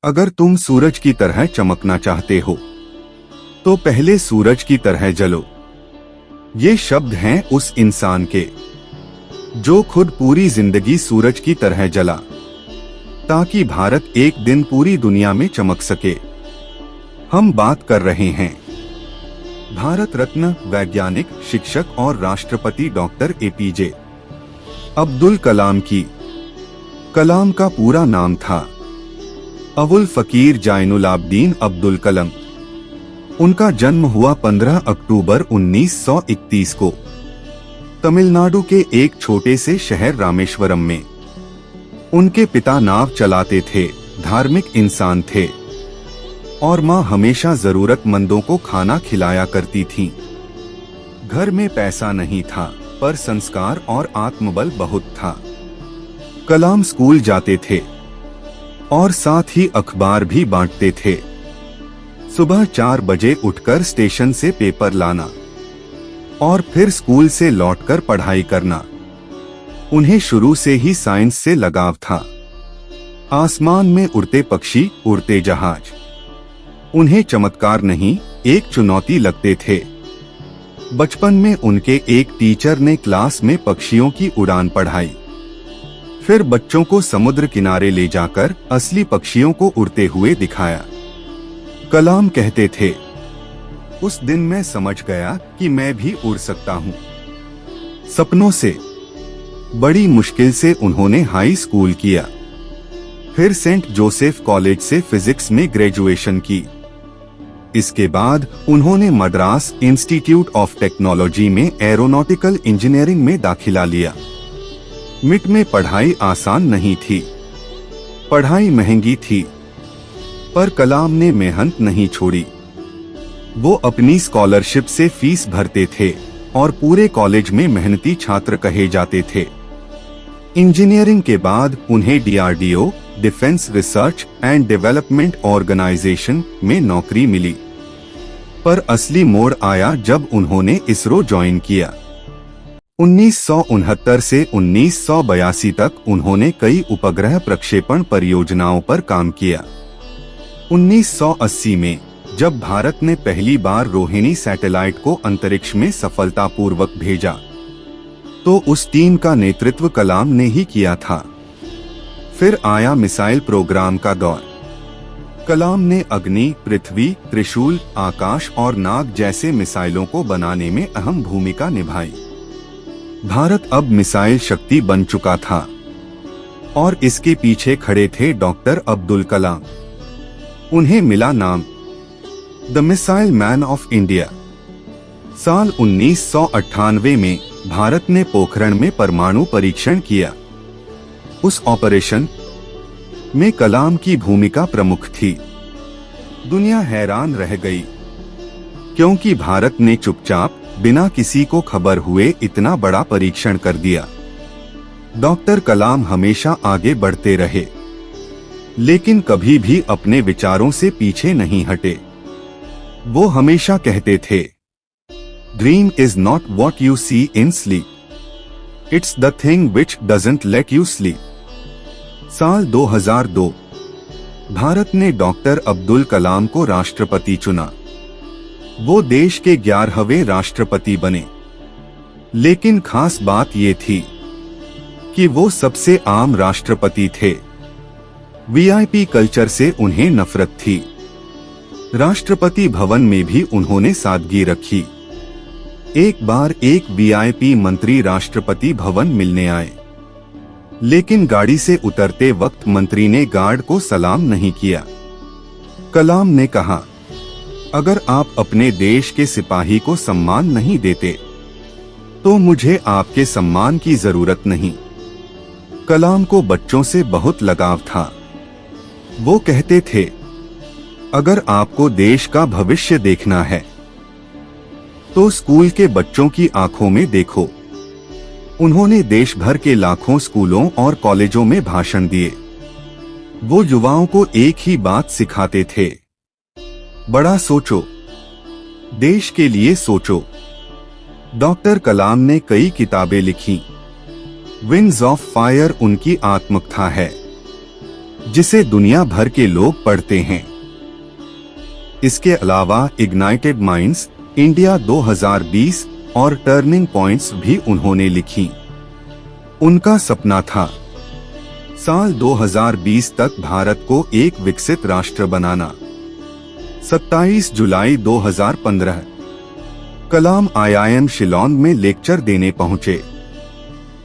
अगर तुम सूरज की तरह चमकना चाहते हो तो पहले सूरज की तरह जलो। ये शब्द हैं उस इंसान के जो खुद पूरी जिंदगी सूरज की तरह जला ताकि भारत एक दिन पूरी दुनिया में चमक सके। हम बात कर रहे हैं भारत रत्न वैज्ञानिक, शिक्षक और राष्ट्रपति डॉक्टर एपीजे अब्दुल कलाम की। कलाम का पूरा नाम था अबुल फकीर जैनुल आबदीन अब्दुल कलाम। उनका जन्म हुआ 15 अक्टूबर 1931 को तमिलनाडु के एक छोटे से शहर रामेश्वरम में। उनके पिता नाव चलाते थे, धार्मिक इंसान थे और माँ हमेशा जरूरतमंदों को खाना खिलाया करती थीं। घर में पैसा नहीं था पर संस्कार और आत्मबल बहुत था। कलाम स्कूल जाते थे और साथ ही अखबार भी बांटते थे। सुबह 4 बजे उठकर स्टेशन से पेपर लाना और फिर स्कूल से लौटकर पढ़ाई करना। उन्हें शुरू से ही साइंस से लगाव था। आसमान में उड़ते पक्षी, उड़ते जहाज उन्हें चमत्कार नहीं, एक चुनौती लगते थे। बचपन में उनके एक टीचर ने क्लास में पक्षियों की उड़ान पढ़ाई, फिर बच्चों को समुद्र किनारे ले जाकर असली पक्षियों को उड़ते हुए दिखाया। कलाम कहते थे, उस दिन मैं समझ गया कि मैं भी उड़ सकता हूँ। सपनों से बड़ी मुश्किल से उन्होंने हाई स्कूल किया, फिर सेंट जोसेफ कॉलेज से फिजिक्स में ग्रेजुएशन की। इसके बाद उन्होंने मद्रास इंस्टीट्यूट ऑफ टेक्नोलॉजी में एरोनॉटिकल इंजीनियरिंग में दाखिला लिया। मिट में पढ़ाई आसान नहीं थी, पढ़ाई महंगी थी, पर कलाम ने मेहनत नहीं छोड़ी। वो अपनी स्कॉलरशिप से फीस भरते थे और पूरे कॉलेज में मेहनती छात्र कहे जाते थे। इंजीनियरिंग के बाद उन्हें DRDO, defence research and development organisation में नौकरी मिली, पर असली मोड़ आया जब उन्होंने इसरो ज्वाइन किया। 1969 से 1982 तक उन्होंने कई उपग्रह प्रक्षेपण परियोजनाओं पर काम किया। 1980 में जब भारत ने पहली बार रोहिणी सैटेलाइट को अंतरिक्ष में सफलतापूर्वक भेजा तो उस टीम का नेतृत्व कलाम ने ही किया था। फिर आया मिसाइल प्रोग्राम का दौर। कलाम ने अग्नि, पृथ्वी, त्रिशूल, आकाश और नाग जैसे मिसाइलों को बनाने में अहम भूमिका निभाई। भारत अब मिसाइल शक्ति बन चुका था और इसके पीछे खड़े थे डॉक्टर अब्दुल कलाम। उन्हें मिला नाम the missile man of India. साल 1998 में भारत ने पोखरण में परमाणु परीक्षण किया। उस ऑपरेशन में कलाम की भूमिका प्रमुख थी। दुनिया हैरान रह गई क्योंकि भारत ने चुपचाप बिना किसी को खबर हुए इतना बड़ा परीक्षण कर दिया। डॉक्टर कलाम हमेशा आगे बढ़ते रहे, लेकिन कभी भी अपने विचारों से पीछे नहीं हटे। वो हमेशा कहते थे, dream is not what you see in sleep, it's the thing which doesn't let you sleep. साल 2002 भारत ने डॉक्टर अब्दुल कलाम को राष्ट्रपति चुना। वो देश के 11वें राष्ट्रपति बने, लेकिन खास बात ये थी कि वो सबसे आम राष्ट्रपति थे। वीआईपी कल्चर से उन्हें नफरत थी। राष्ट्रपति भवन में भी उन्होंने सादगी रखी। एक बार एक वीआईपी मंत्री राष्ट्रपति भवन मिलने आए, लेकिन गाड़ी से उतरते वक्त मंत्री ने गार्ड को सलाम नहीं किया। कलाम ने कहा, अगर आप अपने देश के सिपाही को सम्मान नहीं देते तो मुझे आपके सम्मान की जरूरत नहीं। कलाम को बच्चों से बहुत लगाव था। वो कहते थे, अगर आपको देश का भविष्य देखना है तो स्कूल के बच्चों की आंखों में देखो। उन्होंने देश भर के लाखों स्कूलों और कॉलेजों में भाषण दिए। वो युवाओं को एक ही बात सिखाते थे, बड़ा सोचो, देश के लिए सोचो। डॉक्टर कलाम ने कई किताबें लिखी। विंग्स ऑफ फायर उनकी आत्मकथा है। जिसे दुनिया भर के लोग पढ़ते हैं। इसके अलावा इग्नाइटेड माइंड्स, इंडिया 2020 और टर्निंग पॉइंट्स भी उन्होंने लिखी। उनका सपना था साल 2020 तक भारत को एक विकसित राष्ट्र बनाना। 27 जुलाई 2015 कलाम IIM शिलोंग में लेक्चर देने पहुंचे।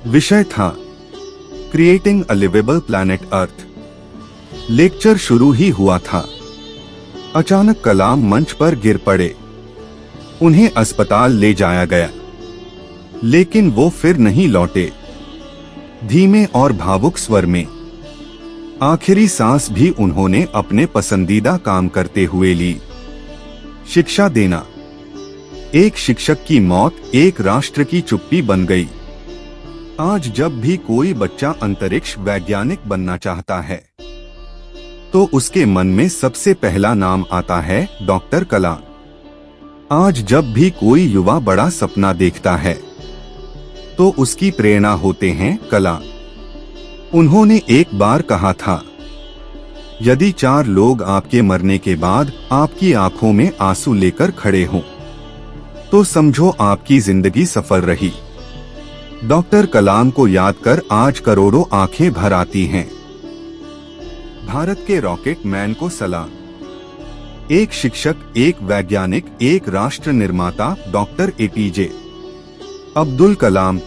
विषय था creating a liveable planet earth. Lecture शुरू ही हुआ था, अचानक कलाम मंच पर गिर पड़े। उन्हें अस्पताल ले जाया गया, लेकिन वो फिर नहीं लौटे। धीमे और भावुक स्वर में आखिरी सांस भी उन्होंने अपने पसंदीदा काम करते हुए ली, शिक्षा देना। एक शिक्षक की मौत एक राष्ट्र की चुप्पी बन गई। आज जब भी कोई बच्चा अंतरिक्ष वैज्ञानिक बनना चाहता है, तो उसके मन में सबसे पहला नाम आता है डॉक्टर कलाम। आज जब भी कोई युवा बड़ा सपना देखता है, तो उसकी प्रेरणा होते हैं कलाम। उन्होंने एक बार कहा था, यदि 4 लोग आपके मरने के बाद आपकी आंखों में आंसू लेकर खड़े हों, तो समझो आपकी जिंदगी सफल रही। डॉक्टर कलाम को याद कर आज करोड़ों आंखें भर आती हैं। भारत के रॉकेट मैन को सलाम। एक शिक्षक, एक वैज्ञानिक, एक राष्ट्र निर्माता, डॉक्टर APJ अब्दुल कलाम